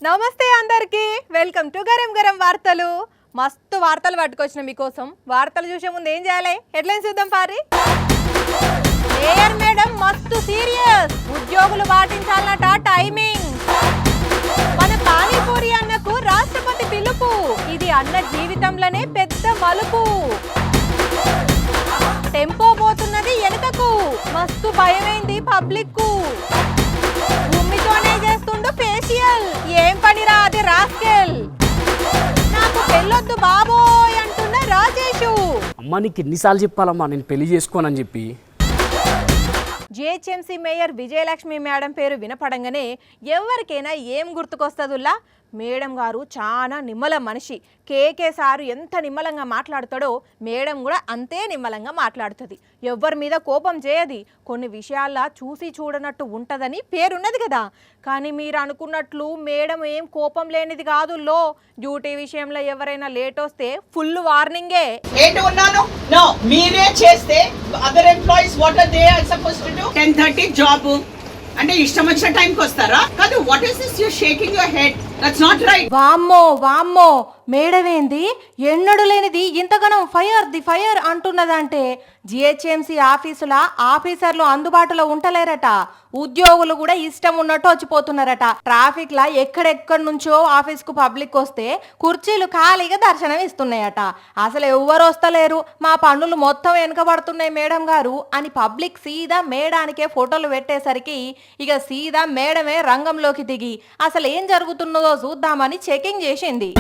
నమస్తే అందరికి, welcome to garam garam వార్తలు. మస్తు వార్తలు పట్టుకొచ్చిన మీకోసం. వార్తలు చూసే ముందు ఏం చేయాలి? హెడ్లైన్స్ చూద్దాం పారి. మేయర్ మేడం మస్తు సీరియస్, ఉద్యోగులు పాటించాలన్నట టైమింగ్. మన పానీపూరి అన్నకు రాష్ట్రపతి పిలుపు, ఇది అన్న జీవితంలోనే పెద్ద మలుపు. టెంపో పోతున్నది వెనుకకు, మస్తు భయమైంది పబ్లిక్ కు. భూమితోనే చేస్తుండు ఫేషియల్, ఏం పనిరా అది రాస్కెల్. నాకు పెళ్ళొద్దు బాబోయ్ అంటున్న రాజేషు. అమ్మ నీకు ఎన్నిసార్లు చెప్పాలమ్మా నేను పెళ్లి చేసుకోనని చెప్పి. జిహెచ్ఎంసీ మేయర్ విజయలక్ష్మి మేడం పేరు వినపడంగానే ఎవరికైనా ఏం గుర్తుకొస్తుందిలా? మేడం గారు చాలా నిమ్మల మనిషి. కేకే సారు ఎంత నిమ్మలంగా మాట్లాడతాడో మేడం కూడా అంతే నిమ్మలంగా మాట్లాడుతుంది. ఎవరి మీద కోపం చేయది. కొన్ని విషయాల్లో చూసి చూడనట్టు ఉంటుందని పేరున్నది కదా. కానీ మీరు అనుకున్నట్లు మేడం ఏం కోపం లేనిది కాదు. డ్యూటీ విషయంలో ఎవరైనా లేట్ వస్తే ఫుల్ వార్నింగే. మీరే చేస్తే other employees what are they are supposed to do? 10:30 job అంటే ఇష్టం వచ్చిన టైంకి వస్తారా? కాదు, what is this you shaking your head? That's not right. వామ్మో మేడం ఏంది ఎన్నడు లేనిది ఇంతగానో ఫైర్ అంటున్నదంటే జిహెచ్ఎంసీ ఆఫీసుల ఆఫీసర్లు అందుబాటులో ఉంటలేరట. ఉద్యోగులు కూడా ఇష్టం ఉన్నట్టు వచ్చిపోతున్నారట. ట్రాఫిక్ లా ఎక్కడెక్కడి నుంచో ఆఫీస్ కు పబ్లిక్ వస్తే కుర్చీలు ఖాళీగా దర్శనం ఇస్తున్నాయట. అసలు ఎవ్వరు వస్తలేరు, మా పనులు మొత్తం వెనకబడుతున్నాయి మేడం గారు అని పబ్లిక్ సీదా మేడానికే ఫోటోలు పెట్టేసరికి ఇక సీదా మేడమే రంగంలోకి దిగి అసలు ఏం జరుగుతున్నదో చూద్దామని చెకింగ్ చేసింది.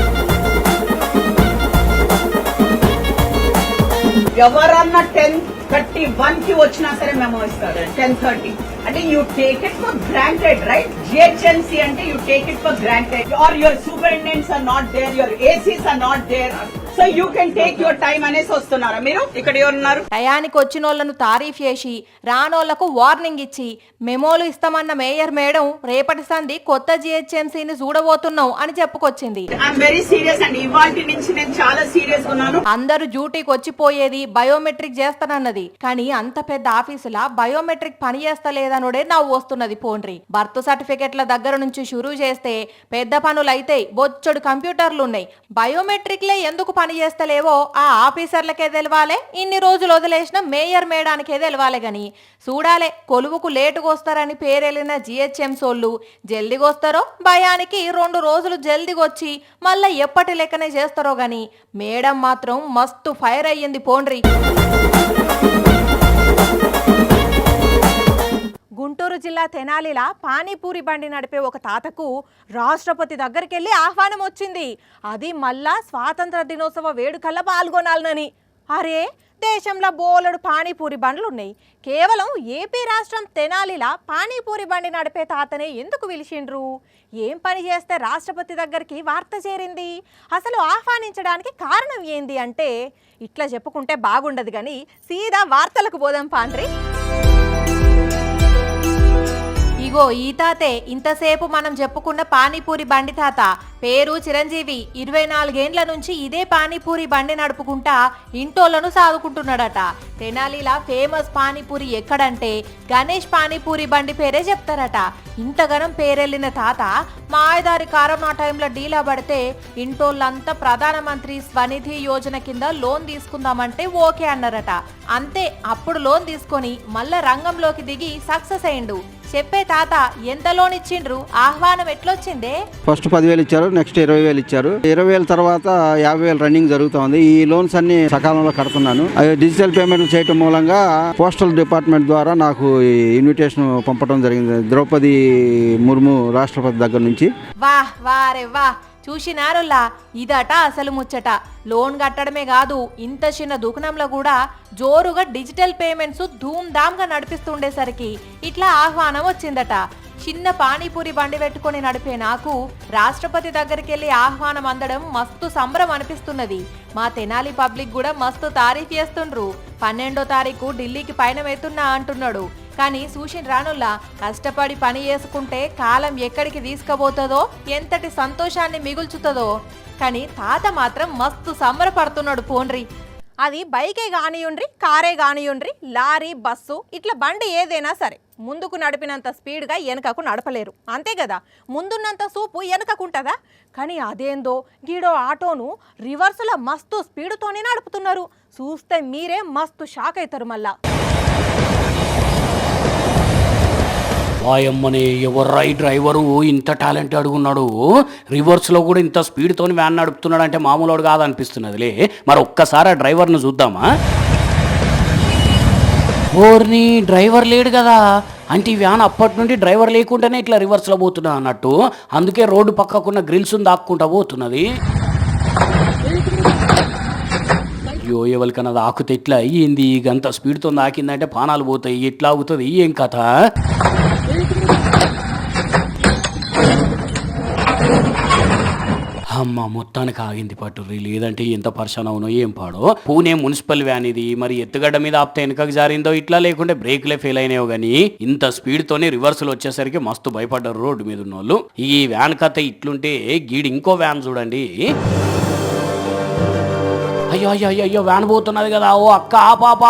ఎవరన్నా 10:31 కి వచ్చినా సరే మేము ఇస్తారు. 10:30 అంటే you take it for granted, right? GHMC అంటే you take it for granted. Your superintendents are not there, your ACs are not there, so you can take your time అనేసి వస్తున్నారా మీరు? ఇక్కడ ఎవరున్నారు? టయానికి వచ్చిన వాళ్ళను తారీఫ్ చేసి రానోళ్లకు వార్నింగ్ ఇచ్చి మెమోలు ఇస్తామన్న మేయర్ మేడం రేపటి సంధి కొత్త జిహెచ్ఎంసీని చూడబోతున్నాం అని చెప్పుకొచ్చింది. ఐఎమ్ వెరీ సీరియస్ అండి, ఇవాల్టి నుంచి నేను చాలా సీరియస్ ఉన్నాను. అందరూ డ్యూటీకి వచ్చిపోయేది బయోమెట్రిక్ చేస్తానన్నది, కానీ అంత పెద్ద ఆఫీసులా బయోమెట్రిక్ పని చేస్తలేదనుడే నవ్వు వస్తున్నది. పోండ్రి బర్త్ సర్టిఫికెట్ల దగ్గర నుంచి షురూ చేస్తే పెద్ద పనులు అయితే బొచ్చడు కంప్యూటర్లు ఉన్నాయి. బయోమెట్రిక్లే ఎందుకు పని చేస్తలేవో ఆ ఆఫీసర్లకే తెలవాలే, ఇన్ని రోజులు వదిలేసిన మేయర్ మేడానికే తెలవాలే. గాని చూడాలే, కొలువుకు లేటుగా వస్తారని పేరెళ్ళిన జిహెచ్ఎం సోళ్ళు జల్దిగా వస్తారో, భయానికి 2 రోజులు జల్దిగొచ్చి మళ్ళా ఎప్పటి లెక్కనే చేస్తారో గాని మేడం మాత్రం మస్తు ఫైర్ అయ్యింది. పోండ్రి గుంటూరు జిల్లా తెనాలిలా పానీపూరి బండి నడిపే ఒక తాతకు రాష్ట్రపతి దగ్గరికి వెళ్ళి ఆహ్వానం వచ్చింది. అది మళ్ళా స్వాతంత్ర దినోత్సవ వేడుకల్లో పాల్గొనాలనని. అరే, దేశంలో బోలెడు పానీపూరి బండ్లు ఉన్నాయి. కేవలం ఏపీ రాష్ట్రం తెనాలిలా పానీపూరి బండి నడిపే తాతనే ఎందుకు పిలిచిండ్రు? ఏం పని చేస్తే రాష్ట్రపతి దగ్గరికి వార్త చేరింది? అసలు ఆహ్వానించడానికి కారణం ఏంది అంటే ఇట్లా చెప్పుకుంటే బాగుండదు. కానీ సీదా వార్తలకు పోదాం పాండ్రి. ఇగో ఈ తాతే ఇంతసేపు మనం చెప్పుకున్న పానీపూరి బండి తాత. పేరు చిరంజీవి. 24 ఏండ్ల నుంచి ఇదే పానీపూరి బండి నడుపుకుంటా ఇంటోళ్లను సాదుకుంటున్నాడట. తెనాలిలా ఫేమస్ పానీపూరి ఎక్కడంటే గణేష్ పానీపూరి బండి పేరే చెప్తారట. ఇంతగనం పేరెళ్ళిన తాత మాయదారి కరోనా టైంలో డీలా పడితే ఇంటోళ్ళంతా ప్రధానమంత్రి స్వనిధి యోజన కింద లోన్ తీసుకుందామంటే ఓకే అన్నారట. అంతే, అప్పుడు లోన్ తీసుకొని మళ్ళా రంగంలోకి దిగి సక్సెస్ అయ్యిండు. చెప్పే తాత ఎంత లోన్ ఇచ్చిండ్రు? ఆహ్వానం ఎట్లొచ్చిందే? ఫస్ట్ 10,000 ఇచ్చారు, నెక్స్ట్ 20,000 ఇచ్చారు. 20,000 తర్వాత 50,000 రన్నింగ్ జరుగుతోంది. ఈ లోన్స్ అన్ని సకాలంలో కడుతున్నాను. డిజిటల్ పేమెంట్ చేయటం మూలంగా పోస్టల్ డిపార్ట్మెంట్ ద్వారా నాకు ఇన్విటేషన్ పంపడం జరిగింది ద్రౌపది ముర్ము రాష్ట్రపతి దగ్గర నుంచి. వా చూసినారులా, ఇదట అసలు ముచ్చట. లోన్ కట్టడమే కాదు, ఇంత చిన్న దుకాణంలో కూడా జోరుగా డిజిటల్ పేమెంట్స్ ధూమ్ ధామ్గా నడిపిస్తుండేసరికి ఇట్లా ఆహ్వానం వచ్చిందట. చిన్న పానీపూరి బండి పెట్టుకొని నడిపే నాకు రాష్ట్రపతి దగ్గరికి వెళ్ళి ఆహ్వానం అందడం మస్తు సంబరం అనిపిస్తున్నది. మా తెనాలి పబ్లిక్ కూడా మస్తు తారీఫ్ చేస్తుండ్రు. 12వ తారీఖు ఢిల్లీకి పయనమవుతున్నా అంటున్నాడు. కానీ సూషిన్ రానుల్లా కష్టపడి పని చేసుకుంటే కాలం ఎక్కడికి తీసుకుపోతుందో, ఎంతటి సంతోషాన్ని మిగుల్చుతుందో. కానీ తాత మాత్రం మస్తు సంబరపడుతున్నాడు. పోండ్రి అది బైకే కానియుండ్రి, కారే కానియుండ్రి, లారీ, బస్సు ఇట్లా బండి ఏదైనా సరే ముందుకు నడిపినంత స్పీడ్గా వెనకకు నడపలేరు, అంతే కదా. ముందున్నంత సూపు వెనకకుంటుందా? కానీ అదేందో గీడో ఆటోను రివర్స్లో మస్తు స్పీడ్తోనే నడుపుతున్నారు. చూస్తే మీరే మస్తు షాక్ అవుతారు మళ్ళా. వాయమ్మనే ఎవర్రా ఈ డ్రైవరు ఇంత టాలెంట్ అడుగున్నాడు, రివర్స్లో కూడా ఇంత స్పీడ్తో వ్యాన్ నడుపుతున్నాడు అంటే మామూలుడు కాదనిపిస్తున్నదిలే. మరి ఒక్కసారి ఆ డ్రైవర్ను చూద్దామా? ఓర్ని డ్రైవర్ లేడు కదా, అంటే ఈ వ్యాన్ అప్పటి నుండి డ్రైవర్ లేకుండానే ఇట్లా రివర్స్లో పోతున్నా అన్నట్టు. అందుకే రోడ్డు పక్కకున్న గ్రిల్స్ దాక్కుంటా పోతున్నది. అయ్యో ఎవరికన్నా ఆకుతే ఎట్లా అయ్యింది, గంత స్పీడ్తో దాకిందంటే పానాలు పోతాయి, ఎట్లా ఆగుతుంది ఏం కథ? అమ్మ మొత్తానికి ఆగింది పట్టుర్రి, లేదంటే ఎంత పర్షన్ అవునో ఏం పాడో. పూణే మున్సిపల్ వ్యాన్ ఇది, మరి ఎత్తుగడ్డ మీద ఆపితే వెనకకు జారిందో ఇట్లా, లేకుంటే బ్రేక్లే ఫెయిల్ అయినాయో గానీ ఇంత స్పీడ్ తోనే రివర్సల్ వచ్చేసరికి మస్తు భయపడ్డారు రోడ్డు మీద ఉన్న వాళ్ళు. ఈ వ్యాన్ కథ ఇట్లుంటే గీడి ఇంకో వ్యాన్ చూడండి. అయ్యో అయ్యో అయ్యో అయ్యో వ్యాన్ పోతున్నది కదా, ఓ అక్క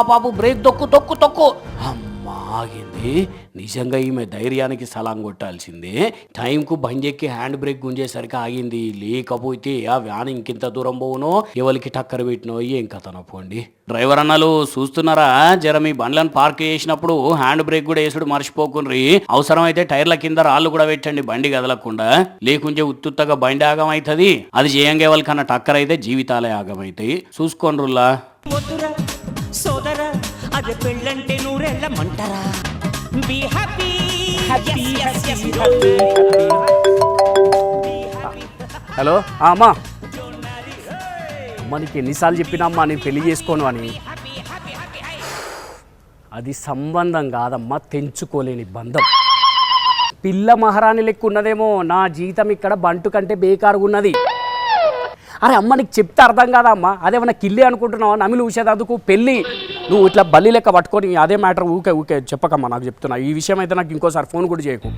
పాపు బ్రేక్ తొక్కు తొక్కు తొక్కు. అమ్మా ఆగింది. నిజంగా ఈమె ధైర్యానికి సలాం కొట్టాల్సిందే. టైంకు బంజెక్కి హ్యాండ్ బ్రేక్ గుంజేసరికి ఆగింది, లేకపోతే ఆ వ్యాన్ ఇంకింత దూరం పోవునో ఎవరికి టక్కర పెట్టినో ఏం కథనో పోండి. డ్రైవర్ అన్నలు చూస్తున్నారా, జర మీ బండ్లను పార్క్ చేసినప్పుడు హ్యాండ్ బ్రేక్ కూడా వేసుడు మర్చిపోకుండ్రి. అవసరమైతే టైర్ల కింద రాళ్ళు కూడా పెట్టండి బండి కదలకుండా, లేకుంటే ఉత్తుత్తగా బండి ఆగమవుతుంది. అది చేయంగా ఎవరికన్నా టక్కర్ అయితే జీవితాలే ఆగమవుతాయి. చూసుకోండ్రుల్లా. సోదరా అదే పెళ్ళంటే నూరెళ్ళమంటారా. Be happy. హలో అమ్మా, అమ్మ నీకు ఎన్నిసార్లు చెప్పినా అమ్మా నేను పెళ్లి చేసుకోను అని. అది సంబంధం కాదమ్మా, తెంచుకోలేని బంధం. పిల్ల మహారాణి లెక్క ఉన్నదేమో, నా జీతం ఇక్కడ బంటు కంటే బేకారుగా ఉన్నది. అరే అమ్మ నీకు చెప్తే అర్థం కాదమ్మా, అదేమన్నా కిల్లి అనుకుంటున్నావా? నమిలి ఊసేదందుకు పెళ్ళి నువ్వు ఇట్లా బల్లి లెక్క పట్టుకొని అదే మ్యాటర్ ఊకే చెప్పకమ్మా, నాకు చెప్తున్నా. ఈ విషయం అయితే నాకు ఇంకోసారి ఫోన్ కూడా చేయకు.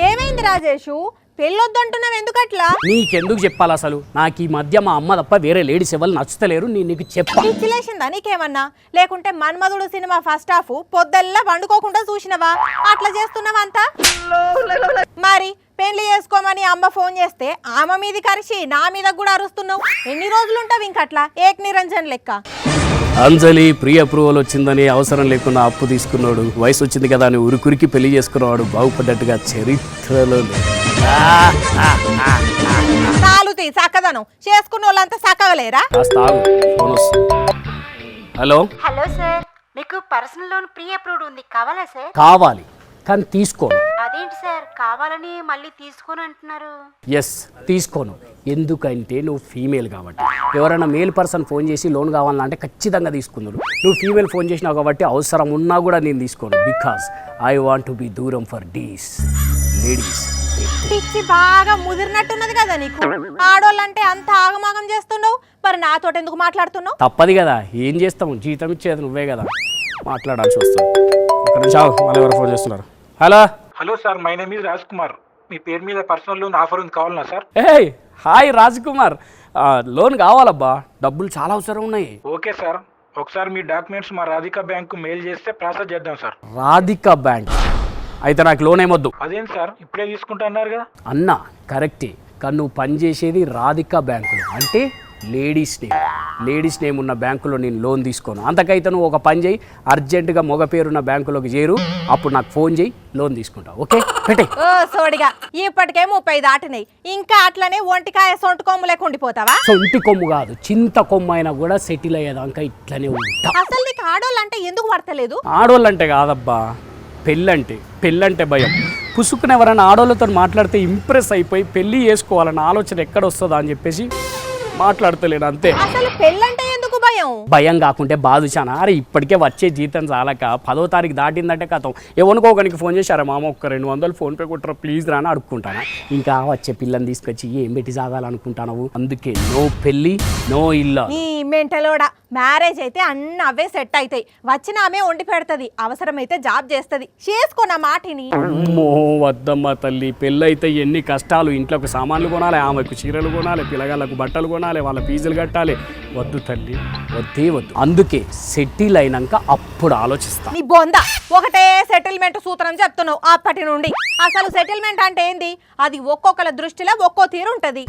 ఏమైంది రాజేషు, పెళ్ళొద్దంటున్నావు ఎందుకట్లా? నీకెందుకు చెప్పాలి అసలు? నాకు ఈ మధ్య మా అమ్మ తప్ప వేరే లేడీస్ ఎవరు నచ్చుతలేరు. నీకు చెప్పా పిచ్చిలేసిందా నీకేమన్నా? లేకుంటే మన్మధుడు సినిమా ఫస్ట్ హాఫ్ పొద్దల్లా వండుకోకుండా చూసినవా? అట్లా చేస్తున్నావంతా. మరి పెళ్లి చేసుకోమని అమ్మ ఫోన్ చేస్తే ఆమె మీది కరిచి నా మీద కూడా అరుస్తున్నావు. ఎన్ని రోజులు ఉంటావు ఇంకట్లా ఏక్ నిరంజన్ లెక్క? అంజలి ప్రీ అప్రూవల్ వచ్చిందని అవసరం లేకుండా అప్పు తీసుకున్నాడు, వయసు వచ్చింది కదా అని ఉరికి పెళ్లి చేసుకున్నవాడు బాగుపడ్డట్టుగా చరిత్రలో చాలుతీ చక్కదనం. చేసుకున్న వాళ్ళంతా చక్కగలేరా? హలో హలో సార్, మీకు పర్సనల్ లోన్ ప్రీ అప్రూవ్డ్ ఉంది, కావాలా సార్? కావాలి, కానీ తీసుకోను. అదేంటి సార్ కావాలని మళ్ళీ తీసుకోను అంటున్నారు? ఎస్ తీసుకోను, ఎందుకంటే నువ్వు ఫీమేల్ కాబట్టి. ఎవరైనా మేల్ పర్సన్ ఫోన్ చేసి లోన్ కావాలంటే ఖచ్చితంగా తీసుకుందరు. నువ్వు ఫీమేల్ ఫోన్ చేసినావు కాబట్టి అవసరం ఉన్నా కూడా నేను తీసుకోను. Because I want to be దూరం ఫర్ డీస్ లేడీస్. పిచ్చి బాగా ముదిరినట్టున్నది కదా నీకు. ఆడోళ్ళంటే అంత ఆగమాగం చేస్తున్నావు, మరి నాతో ఎందుకు మాట్లాడుతున్నావు? తప్పదు కదా, ఏం చేస్తాము, జీతం ఇచ్చేది నువ్వే కదా, మాట్లాడాల్సి వస్తుంది. ఇక్కడ నుంచి మళ్ళీ ఎవరు ఫోన్ చేస్తున్నారు. Hello hello sir, my name is Raj Kumar. మీ పేరు మీద పర్సనల్ లోన్ ఆఫర్ ఉంది, కావాలన్నా సార్? ఏయ్ హాయ్ రాజ్ కుమార్, లోన్ కావాలబ్బా, డబ్బులు చాలా అవసరం ఉన్నాయి. ఓకే సార్, ఒకసారి మీ డాక్యుమెంట్స్ మా రాధికా బ్యాంకు మెయిల్ చేస్తే ప్రాసెస్ చేద్దాం సార్. రాధికా బ్యాంక్ అయితే నాకు లోన్ ఏమొద్దు. అదేంటి సార్ ఇప్పుడే తీసుకుంటా అన్నారు కదా? అన్నా కరెక్టే, కానీ నువ్వు పనిచేసేది రాధికా బ్యాంకులో, అంటే లేడీస్ నేమ్ ఉన్న బ్యాంకులో నేను లోన్ తీసుకోను. అంతకైతే నువ్వు ఒక పని చేయి, అర్జెంటుగా మగ పేరున్న బ్యాంకులోకి చేరు, అప్పుడు నాకు ఫోన్ చేయి, లోన్ తీసుకుంటావు. ఓకే పెట్టే. ఓ సోడిగా, ఇప్పటికే 30 దాటినాయి, ఇంకా అట్లనే ఒంటికాయ సొంటి కొమ్ము లేక ఉండిపోతావా? సొంటి కొమ్ము కాదు, చింత కొమ్ము అయినా కూడా సెటిల్ అయ్యేదాకా ఇట్లనే ఉంటా. అసలు నీకు ఆడోళ్ళంటే ఎందుకు పడతలేదు? ఆడోళ్ళంటే కాదబ్బా, పెళ్ళంటే భయం. పుసుకుని ఎవరైనా ఆడోళ్ళతో మాట్లాడితే ఇంప్రెస్ అయిపోయి పెళ్ళి చేసుకోవాలన్న ఆలోచన ఎక్కడ వస్తుందా అని చెప్పేసి మాట్లాడతలేను అంతే. అసలు పెళ్ళంటే ఎందుకు భయం? భయం? భయం కాకుంటే బాదుశానా? అరే ఇప్పటికే వచ్చే జీతం చాలక 10వ తారీఖు దాటిందంటే కథం ఎవరికోకనికి ఫోన్ చేశారా మామ ఒక్క 200 ఫోన్పే కొట్టరా ప్లీజ్ రా అని అడుక్కుంటానా. ఇంకా వచ్చే పిల్లని తీసుకొచ్చి ఏం పెట్టి సాగాలనుకుంటావు? అందుకే నో పెళ్ళి నో ఇల్లు. నీ మెంటలోడా, మ్యారేజ్ అయితే అన్ని అవే సెట్ అవుతాయి. వచ్చిన ఆమె వండి పెడతది, అవసరమైతే జాబ్ చేస్తది. చేసుకో నా మాటిని. అమ్మో వద్దమ్మా తల్లి, పెళ్ళైతే ఎన్ని కష్టాలు. ఇంట్లోకి సామాన్లు కొనాలి, ఆమెకు చీరలు కొనాలి, పిల్లగాళ్ళకు బట్టలు కొనాలి, వాళ్ళ ఫీజులు కట్టాలి. వద్దు తల్లి, వద్దే వద్దు. అందుకే సెటిల్ అయినాక అప్పుడు ఆలోచిస్తా. నీ బొంద, ఒకటే సెటిల్మెంట్ సూత్రం చెప్తున్నావు అప్పటి నుండి. అసలు సెటిల్మెంట్ అంటే ఏంది? అది ఒక్కొక్కల దృష్టిలో ఒక్కో తీరు ఉంటది.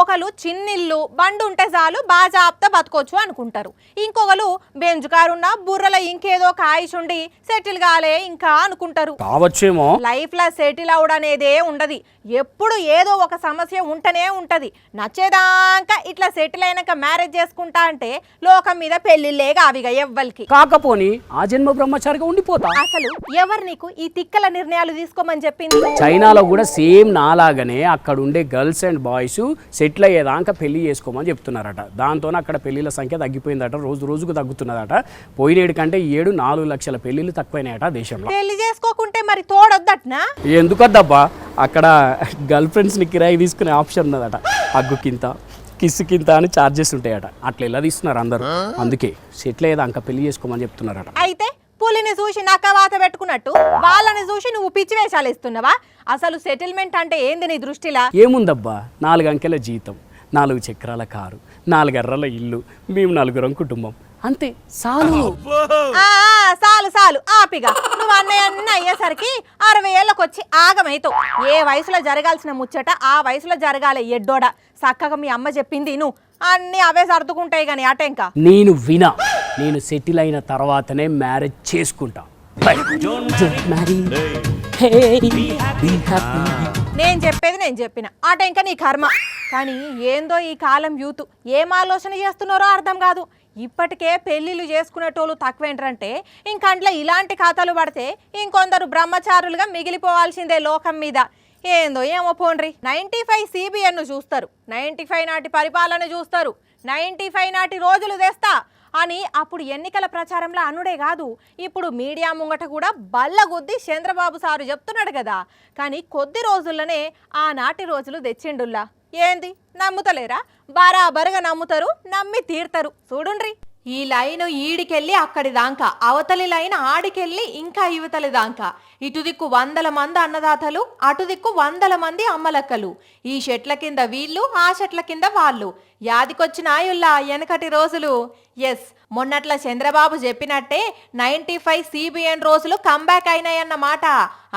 ఒకరు చిన్నిల్లు బండి ఉంటే చాలు బాజాప్తా బతకొచ్చు అనుకుంటారు. ఇంకొకరు బెంచ్ కారున్నా బుర్రలో ఇంకేదో కాయిచుండి సెటిల్ కాలే ఇంకా అనుకుంటారు. కావచ్చేమో. లైఫ్ లో సెటిల్ అవడనేదే ఉండదు. ఎప్పుడు ఏదో ఒక సమస్య ఉంటనే ఉంటది. నచ్చేదాకా ఇట్లా సెటిల్ అయినాక మ్యారేజ్ చేసుకుంటా అంటే లోకం మీద పెళ్లిళ్ళే కావిగా ఎవ్వరికి. కాకపోని ఆ జన్మ బ్రహ్మచారిగా ఉండిపోతా. అసలు ఎవరు నీకు ఈ తిక్కల నిర్ణయాలు తీసుకోమని చెప్పింది? చైనాలో కూడా సేమ్ నాలాగనే అక్కడ ఉండే గర్ల్స్ అండ్ బాయ్స్ సెటిల్ అయ్యేదాకా పెళ్లి చేసుకోమని చెప్తున్నారట. దాంతో అక్కడ పెళ్లిళ్ళ సంఖ్య తగ్గిపోయిందట, రోజు రోజుకు తగ్గుతున్నదట. పోయినేడు కంటే 4 లక్షల పెళ్లిళ్ళు తక్కువైనాయట దేశంలో. పెళ్లి చేసుకోకుంటే మరి తోడొద్దట్నా? ఎందుకద్దబ్బా, అక్కడ గర్ల్ ఫ్రెండ్స్ని కిరాయి తీసుకునే ఆప్షన్ ఉన్నదట. అగ్గుకింత కిస్సుకింత అని ఛార్జెస్ ఉంటాయట. అట్లా ఎలా తీస్తున్నారు అందరూ. అందుకే సెటిల్ అయ్యేదాకా పెళ్లి చేసుకోమని చెప్తున్నారట. అయితే పులిని చూసి నక్క వాత పెట్టుకున్నట్టు వాళ్ళని చూసి నువ్వు పిచ్చి వేషాలు ఇస్తున్నావా? అసలు సెటిల్మెంట్ అంటే ఏంది నీ దృష్టిలా? ఏముందబ్బా, 4 అంకెల జీతం, 4 చక్రాల కారు, 4 ఎర్రల ఇల్లు, మేము 4 కుటుంబం, అంతే చాలు. చాలు చాలు ఆపిగా. నువ్వు అన్నయ్య అయ్యేసరికి 60 ఏళ్ళకి వచ్చి ఆగమైతావు. ఏ వయసులో జరగాల్సిన ముచ్చట ఆ వయసులో జరగాలి. ఎడ్డోడ చక్కగా మీ అమ్మ చెప్పింది నువ్వు అన్ని అవే సర్దుకుంటాయి గాని అటెంకా. నేను సెటిల్ అయిన తర్వాతనే మ్యారేజ్ చేసుకుంటా. నేను చెప్పేది నేను చెప్పిన ఆట ఇంకా నీ కర్మ. కానీ ఏందో ఈ కాలం యూత్ ఏం ఆలోచన చేస్తున్నారో అర్థం కాదు. ఇప్పటికే పెళ్లిళ్ళు చేసుకునేటోళ్ళు తక్కువేంటంటే ఇంకంట్లో ఇలాంటి ఖాతాలు పడితే ఇంకొందరు బ్రహ్మచారులుగా మిగిలిపోవాల్సిందే లోకం మీద. ఏందో ఏమో పోండ్రి. 95 CBN చూస్తారు, 95 నాటి పరిపాలన చూస్తారు, 95 నాటి రోజులు తెస్తా అని అప్పుడు ఎన్నికల ప్రచారంలో అనుడే కాదు, ఇప్పుడు మీడియా ముంగట కూడా బల్లగుద్ది చంద్రబాబు సారు చెప్తున్నాడు కదా. కానీ కొద్ది రోజుల్లోనే ఆనాటి రోజులు తెచ్చిండుల్లా. ఏంది నమ్ముతలేరా? బరాబరుగా నమ్ముతారు, నమ్మి తీర్తారు. చూడుండ్రి. ఈ లైన్ ఈడికెళ్ళి అక్కడి దాకా, అవతలి లైన్ ఆడికెళ్ళి ఇంకా ఇవతలి దాకా. ఇటు దిక్కు 100 మంది అన్నదాతలు, అటు దిక్కు 100 మంది అమ్మలక్కలు. ఈ చెట్ల కింద వీళ్ళు, ఆ చెట్ల కింద వాళ్ళు. యాదికొచ్చిన ఆయుల్లా వెనకటి రోజులు. ఎస్, మొన్నట్ల చంద్రబాబు చెప్పినట్టే 95 CBN రోజులు కంబ్యాక్ అయినాయన్నమాట.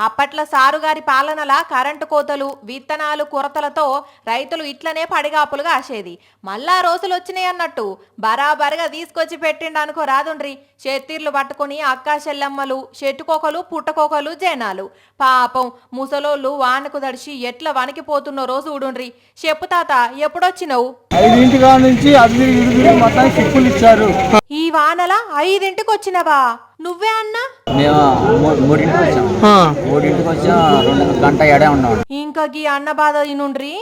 అప్పట్లో సారుగారి పాలనలా కరెంటు కోతలు, విత్తనాలు కొరతలతో రైతులు ఇట్లనే పడిగాపులుగా ఆసేది. మళ్ళా రోజులు వచ్చినాయి అన్నట్టు బరాబరుగా తీసుకొచ్చి పెట్టిండు అనుకో రాదుండ్రి. చేతీర్లు పట్టుకుని అక్కా చెల్లమ్మలు, చెట్టుకోకలు పుట్టకోకలు జనాలు. పాపం ముసలోళ్ళు వానకు దడిచి ఎట్లా వణికిపోతున్న రోజు ఊడుండ్రి. చెప్పు తాత, ఎప్పుడొచ్చినావు? 5 నుంచి మొత్తం సిప్పులు ఇచ్చారు. ఈ వానల 5ంటికి వచ్చినవా? నువ్వే అన్నా? మేము 3ంటికి వచ్చా, 2 గంట ఎడే ఉన్నాం. ఇంకా గీ అన్న బాధ నుండ్రి.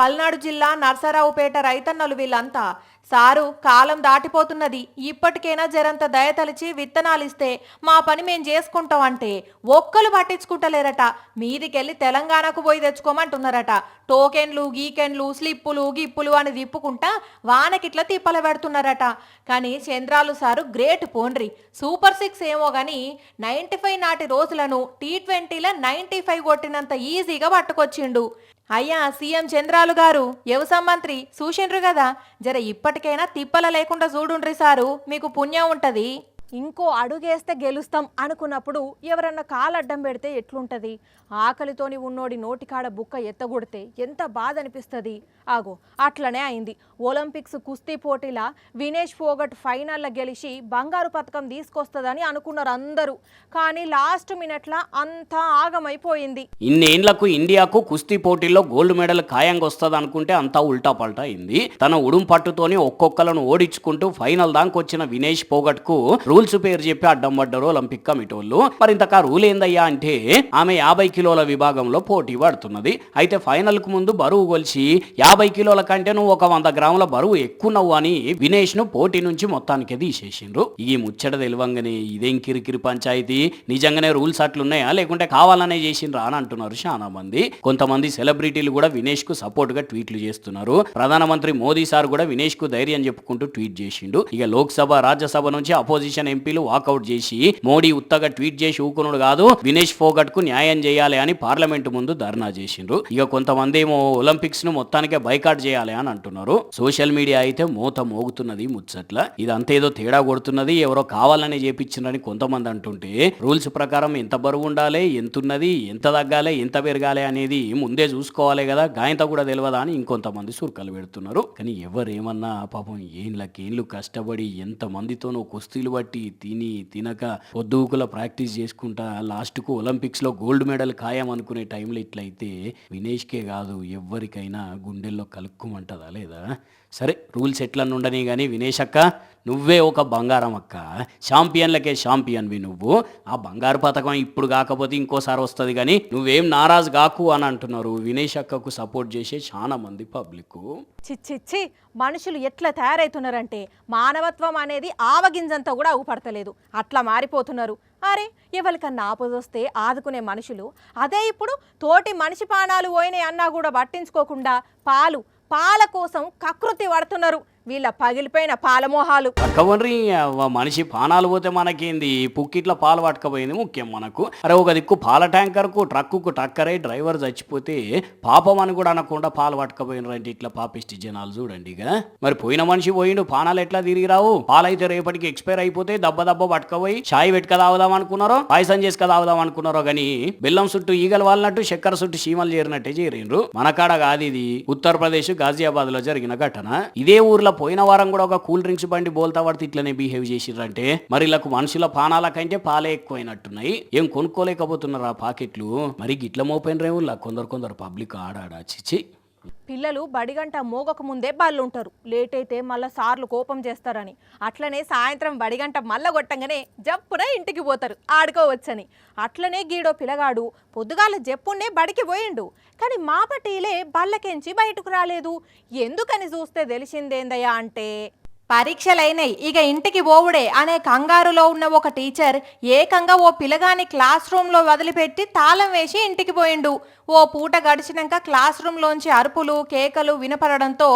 పల్నాడు జిల్లా నర్సరావుపేట రైతన్నలు వీళ్ళంతా. సారు, కాలం దాటిపోతున్నది, ఇప్పటికైనా జరంత దయతలిచి విత్తనాలిస్తే మా పని మేం చేసుకుంటాం అంటే ఒక్కలు పట్టించుకుంటలేరట. మీదికెళ్ళి తెలంగాణకు పోయి తెచ్చుకోమంటున్నారట. టోకెన్లు గీకెన్లు స్లిప్పులు గిప్పులు అని తిప్పుకుంటా వానకిట్లా తిప్పల పెడుతున్నారట. కానీ చంద్రాలు సారు గ్రేట్ పోండ్రి. సూపర్ 6 ఏమో గాని 95 నాటి రోజులను T20లో 95 కొట్టినంత ఈజీగా పట్టుకొచ్చిండు. అయ్యా సీఎం చంద్రాలు గారు, వ్యవసాయ మంత్రి చూసిండ్రు కదా, జర ఇప్పటికైనా తిప్పల లేకుండా చూడుండ్రి సారు, మీకు పుణ్యం ఉంటది. ఇంకో అడుగేస్తే గెలుస్తాం అనుకున్నప్పుడు ఎవరన్నా కాలడ్డం పెడితే ఎట్లుంటది? ఆకలితోని ఉన్నోడి నోటికాడ బుక్క ఎత్తగొడితే ఎంత బాధ అనిపిస్తుంది. ఆగో అట్లనే అయింది. ఒలింపిక్స్ కుస్తీ పోటీలా వినేష్ ఫోగట్ ఫైనల్లో గెలిచి బంగారు పథకం తీసుకొస్తుందని అనుకున్నారు అందరూ. కానీ లాస్ట్ మినిట్లా అంతా ఆగమైపోయింది. ఇన్నేళ్లకు ఇండియాకు కుస్తీ పోటీల్లో గోల్డ్ మెడల్ ఖాయంగా వస్తుంది అనుకుంటే అంతా ఉల్టా పల్టా అయింది. తన ఉడుం పట్టుతోని ఒక్కొక్కలను ఓడించుకుంటూ ఫైనల్ దాకా వచ్చిన వినేష్ ఫోగట్ కు రూల్స్ పేరు చెప్పి అడ్డం పడ్డారు ఒలింపిక్ కమిటీ వాళ్ళు. మరి ఇంతకా రూల్ ఏందయ్యా అంటే ఆమె 50 కిలోల విభాగంలో పోటీ పడుతున్నది. అయితే ఫైనల్ కు ముందు బరువు కొలిచి 50 కిలోల కంటే నువ్వు ఒక 100 గ్రాముల బరువు ఎక్కువన్నావు అని వినేష్ ను పోటీ నుంచి మొత్తానికి తీసేసిండ్రు. ఈ ముచ్చట తెలివంగానే ఇదేం కిరికిరి పంచాయతీ, నిజంగానే రూల్స్ అట్లున్నాయా లేకుంటే కావాలనే చేసిండ్రా అని అంటున్నారు చాలా మంది. కొంతమంది సెలబ్రిటీలు కూడా వినేష్ కు సపోర్ట్ గా ట్వీట్లు చేస్తున్నారు. ప్రధానమంత్రి మోదీ సార్ కూడా వినేష్ కు ధైర్యం చెప్పుకుంటూ ట్వీట్ చేసిండు. ఇక లోక్సభ రాజ్యసభ నుంచి అపోజిషన్ ఎంపీలు వాకౌట్ చేసి మోడీ ఉత్తగా ట్వీట్ చేసి ఊకునుడు కాదు, వినేష్ ఫోగట్ కు న్యాయం చేయాలి అని పార్లమెంట్ ముందు ధర్నా చేసిండ్రు. ఇక కొంతమంది ఏమో ఒలింపిక్స్ ను మొత్తానికే బైకాట్ చేయాలి అని అంటున్నారు. సోషల్ మీడియా అయితే మూత మోగుతున్నది ముచ్చట్ల. ఇదంతేదో తేడా కొడుతున్నది, ఎవరో కావాలనే చేపించిందని కొంతమంది అంటుంటే రూల్స్ ప్రకారం ఎంత బరువు ఉండాలి, ఎంత ఉన్నది, ఎంత తగ్గాలి, ఎంత పెరగాలి అనేది ముందే చూసుకోవాలి కదా, గాయంత కూడా తెలియదా అని ఇంకొంతమంది సుర్కలు పెడుతున్నారు. కానీ ఎవరేమన్నా పాపం ఏళ్ళు కష్టపడి ఎంత మందితోనో కుస్తీలు బట్టి తిని తినక పొద్దుకుల ప్రాక్టీస్ చేసుకుంటా లాస్ట్కు ఒలింపిక్స్లో గోల్డ్ మెడల్ ఖాయం అనుకునే టైంలో ఇట్లయితే వినేష్కే కాదు ఎవరికైనా గుండెల్లో కలుక్కుమంటదా లేదా? సరే రూల్స్ ఎట్లన్నా ఉండని కానీ వినేష్ అక్క నువ్వే ఒక బంగారం అక్క, ఛాంపియన్లకే ఛాంపియన్వి నువ్వు. ఆ బంగారు పథకం ఇప్పుడు కాకపోతే ఇంకోసారి వస్తుంది కానీ నువ్వేం నారాజు కాకు అని అంటున్నారు వినేష్ అక్కకు సపోర్ట్ చేసే చాలా మంది పబ్లిక్. చిచ్చిచ్చి మనుషులు ఎట్లా తయారవుతున్నారంటే మానవత్వం అనేది ఆవగింజంతా కూడా ఊపడతలేదు, అట్లా మారిపోతున్నారు. అరే ఎవరికన్నా ఆపదొస్తే ఆదుకునే మనుషులు అదే ఇప్పుడు తోటి మనిషి ప్రాణాలు పోయినాయి అన్నా కూడా పట్టించుకోకుండా పాల కోసం కకృతి పడుతున్నారు వీళ్ళ పగిలిపోయిన పాలమోహాలు. పక్కవరి మనిషి పానాలు పోతే మనకేంది, పుక్కిట్ల పాలు పట్టుకపోయింది ముఖ్యం మనకు. అరే ఒక దిక్కు పాల ట్యాంకర్కు ట్రక్కుకు టక్కరై డ్రైవర్ చచ్చిపోతే పాపం అని కూడా అనకుండా పాలు పట్టుకపోయినారంటే ఇట్లా పాపిష్టి జనాలు చూడండి. ఇక మరి పోయిన మనిషి పోయిండు, పానాలు ఎట్లా తిరిగి రావు? పాలైతే రేపటికి ఎక్స్పైర్ అయిపోతే దెబ్బ పట్టుకపోయి చాయ్ పెట్టుక తాగుదాం అనుకున్నారో, పాయసం చేసుక తాగుదాం అనుకున్నారో కానీ బెల్లం చుట్టూ ఈగలు వాళ్ళనట్టు చక్కెర చుట్టూ చీమలు చేరినట్టే చేరిండ్రు. మనకాడ కాదు ఇది, ఉత్తరప్రదేశ్ గాజియాబాద్ లో జరిగిన ఘటన. ఇదే ఊర్లో పోయిన వారం కూడా ఒక కూల్ డ్రింక్స్ బండి బోల్తా పడితే ఇట్లనే బిహేవ్ చేసిర్రంటే మరి ఇళ్ళకు మనుషుల పానాల కంటే పాలే ఎక్కువైనట్టున్నాయి. ఏం కొనుక్కోలేకపోతున్నారు ఆ పాకెట్లు? మరి గిట్ల మోపోయిన రేవుల్లా కొందరు పబ్లిక్ ఆడాడా చిచ్చి. పిల్లలు బడిగంట మోగక ముందే బళ్ళుంటారు, లేట్ అయితే మళ్ళీ సార్లు కోపం చేస్తారని. అట్లనే సాయంత్రం బడిగంట మళ్ళా కొట్టంగానే జప్పున ఇంటికి పోతారు ఆడుకోవచ్చని. అట్లనే గీడో పిల్లగాడు పొద్దుగాల జప్పున్నే బడికి పోయిండు, కానీ మాపటీలే బళ్ళకెంచి బయటకు రాలేదు. ఎందుకని చూస్తే తెలిసిందేందయ్యా అంటే పరీక్షలైనాయి ఇక ఇంటికి పోవుడే అనే కంగారులో ఉన్న ఒక టీచర్ ఏకంగా ఓ పిల్లగాని క్లాస్ రూమ్లో వదిలిపెట్టి తాళం వేసి ఇంటికి పోయిండు. ఓ పూట గడిచినాక క్లాస్ రూమ్లోంచి అరుపులు కేకలు వినపడడంతో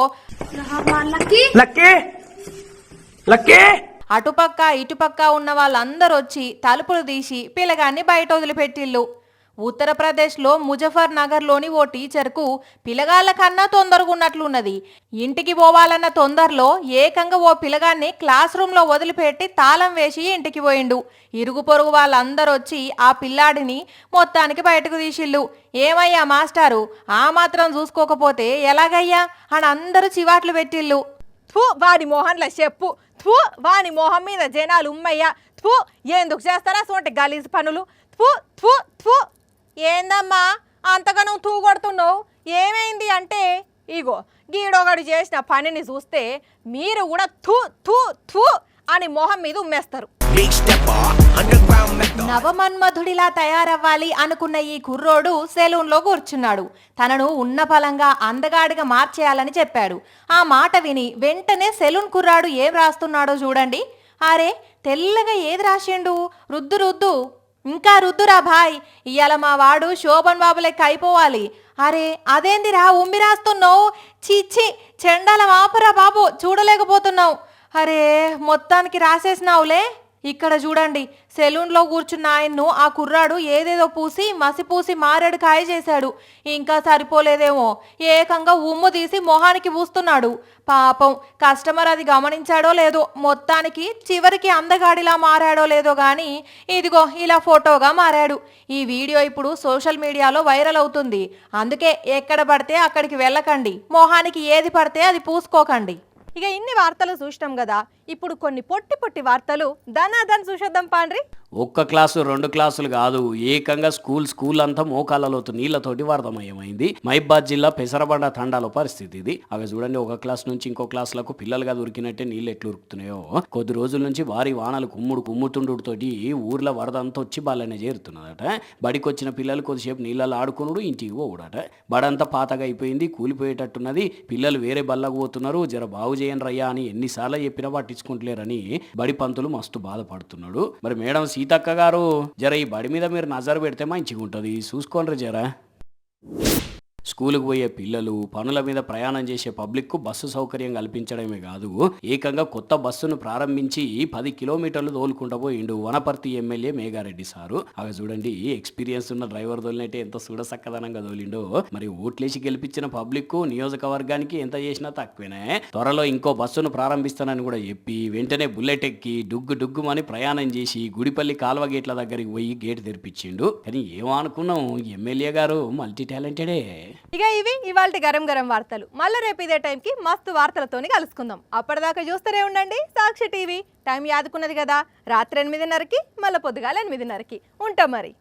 అటుపక్క ఇటుపక్క ఉన్న వాళ్ళందరూ వచ్చి తలుపులు తీసి పిల్లగాన్ని బయట వదిలిపెట్టిళ్ళు. ఉత్తరప్రదేశ్లో ముజఫర్ నగర్లోని ఓ టీచర్కు పిల్లగాళ్ళ కన్నా తొందరగా ఉన్నట్లున్నది. ఇంటికి పోవాలన్న తొందరలో ఏకంగా ఓ పిల్లగాన్ని క్లాస్ రూమ్లో వదిలిపెట్టి తాళం వేసి ఇంటికి పోయిండు. ఇరుగు పొరుగు వాళ్ళందరూ వచ్చి ఆ పిల్లాడిని మొత్తానికి బయటకు తీసిళ్ళు. ఏమయ్యా మాస్టారు, ఆ మాత్రం చూసుకోకపోతే ఎలాగయ్యా అని అందరూ చివాట్లు పెట్టిళ్ళు. థూ వాడి మోహన్ల చెప్పు, థూ వాని మోహం మీద జనాలు ఉమ్మయ్యా, థూ ఎందుకు చేస్తారా సోంటి గలీజ్ పనులు, థూ థూ థూ. ఏందమ్మా అంతగా నువ్వు తూ కొడుతున్నావు, ఏమైంది అంటే ఇగో గీడొగడు చేసిన పనిని చూస్తే మీరు కూడా థూ థూ థూ అని మొహం మీద ఉమ్మేస్తారు. నవమన్మధుడిలా తయారవ్వాలి అనుకున్న ఈ కుర్రోడు సెలూన్లో కూర్చున్నాడు. తనను ఉన్న ఫలంగా అందగాడిగా మార్చేయాలని చెప్పాడు. ఆ మాట విని వెంటనే సెలూన్ కుర్రాడు ఏం రాస్తున్నాడో చూడండి. అరే తెల్లగా ఏది రాసిండు, రుద్దు ఇంకా రుద్దురా భాయ్, ఇవాళ మా వాడు శోభన్ బాబు లెక్క అయిపోవాలి. అరే అదేందిరా ఉమ్మి రాస్తున్నావు, చీచి చెండాల ఆపరా బాబు, చూడలేకపోతున్నావు. అరే మొత్తానికి రాసేసినావులే. ఇక్కడ చూడండి సెలూన్లో కూర్చున్న ఆయన్ను ఆ కుర్రాడు ఏదేదో పూసి మసిపూసి మారేడు కాయ చేశాడు. ఇంకా సరిపోలేదేమో ఏకంగా ఉమ్ము తీసి మొహానికి పూస్తున్నాడు. పాపం కస్టమర్ అది గమనించాడో లేదో, మొత్తానికి చివరికి అందగాడిలా మారాడో లేదో కానీ ఇదిగో ఇలా ఫోటోగా మారాడు. ఈ వీడియో ఇప్పుడు సోషల్ మీడియాలో వైరల్ అవుతుంది. అందుకే ఎక్కడ పడితే అక్కడికి వెళ్ళకండి, మొహానికి ఏది పడితే అది పూసుకోకండి. ఇక ఇన్ని వార్తలు చూసినాం కదా, ఇప్పుడు కొన్ని పొట్టి వార్తలు ధనాధన్ చూసేద్దాం పాండ్రి. ఒక్క క్లాసు 2 క్లాసులు కాదు, ఏకంగా స్కూల్ అంతా మోకాళ్ళలోతు నీళ్లతోటి వరదమయమైంది. మహిబాద్ జిల్లా పెసరబండ తండాలో పరిస్థితి ఇది. అవి చూడండి, ఒక క్లాస్ నుంచి ఇంకో క్లాసులకు పిల్లలుగా దొరికినట్టే నీళ్ళు ఎట్లు ఉరుకుతున్నాయో. కొద్ది రోజుల నుంచి భారీ వానలు కుమ్ముతుండుతోటి ఊర్లో వరద అంతా వచ్చి బాలనే చేరుతున్నదట. బడికి వచ్చిన పిల్లలు కొద్దిసేపు నీళ్ళలో ఆడుకునుడు, ఇంటికి పోవుడట. బడంతా పాతగా అయిపోయింది, కూలిపోయేటట్టున్నది. పిల్లలు వేరే బల్లకు పోతున్నారు, జర బాగు చేయండి రయ్యా అని ఎన్నిసార్లు చెప్పినా పట్టించుకుంటలేరని బడి పంతులు మస్తు బాధపడుతున్నాడు. మరి మేడం సీతక్క గారు, జర ఈ బడి మీద మీరు నజరు పెడితే మంచిగా ఉంటుంది, చూసుకోండి జరా. స్కూలుకు పోయే పిల్లలు, పనుల మీద ప్రయాణం చేసే పబ్లిక్కు బస్సు సౌకర్యం కల్పించడమే కాదు, ఏకంగా కొత్త బస్సును ప్రారంభించి 10 కిలోమీటర్లు తోలుకుంటూ పోయిండు వనపర్తి ఎమ్మెల్యే మేఘారెడ్డి సారు. అవి చూడండి, ఎక్స్పీరియన్స్ ఉన్న డ్రైవర్ తోలినట్టే ఎంత చూడసక్కదనంగా తోలిండో. మరి ఓట్లేసి గెలిపించిన పబ్లిక్ నియోజకవర్గానికి ఎంత చేసినా తక్కువనే. త్వరలో ఇంకో బస్సును ప్రారంభిస్తానని కూడా చెప్పి వెంటనే బుల్లెట్ ఎక్కి డుగ్గుమని ప్రయాణం చేసి గుడిపల్లి కాల్వ గేట్ల దగ్గరికి పోయి గేట్ తెరిపించిండు. కానీ ఏమనుకున్నాం, ఎమ్మెల్యే గారు మల్టీ టాలెంటెడే. ఇక ఇవి ఇవాల్టి గరం వార్తలు. మళ్ళీ రేపు ఇదే టైంకి మస్తు వార్తలతోని కలుసుకుందాం. అప్పటిదాకా చూస్తూనే ఉండండి సాక్షి టీవీ. టైం యాదుకున్నది కదా, రాత్రి 8:30కి, మళ్ళీ పొద్దుగాల 8:30కి ఉంటాం మరి.